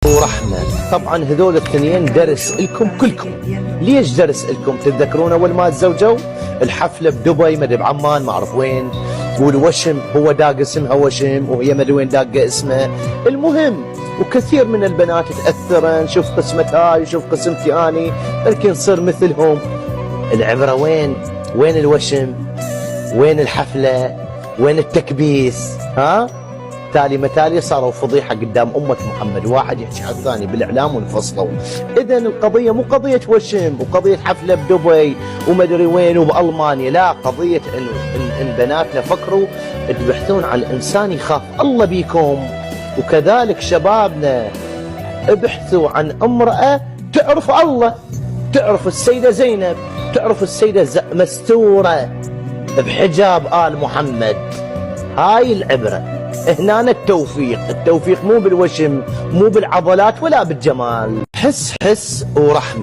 ورحمة. طبعا هذول الاثنين درس لكم كلكم. ليش درس لكم؟ تتذكرون اول ما تزوجوا الحفلة بدبي مدري بعمان ما اعرف وين، والوشم هو داق اسمها وشم وهي مدري وين داقة اسمها. المهم وكثير من البنات تأثرن، شوف قسمة هاي شوف قسمتي اني يمكن نصير مثلهم. العبرة وين؟ وين الوشم؟ وين الحفلة؟ وين التكبيس؟ ها؟ تالي متالي صاروا فضيحة قدام أمة محمد، واحد يحكي على الثاني بالإعلام وانفصلوا. إذن القضية مو قضية وشم وقضية حفلة بدبي ومدري وين وبألمانيا، لا، قضية إن بناتنا فكروا تبحثون عن إنسان يخاف الله بيكم. وكذلك شبابنا ابحثوا عن امرأة تعرف الله، تعرف السيدة زينب، تعرف السيدة مستورة بحجاب آل محمد. هاي العبرة هنا التوفيق مو بالوشم مو بالعضلات ولا بالجمال. حس ورحمة.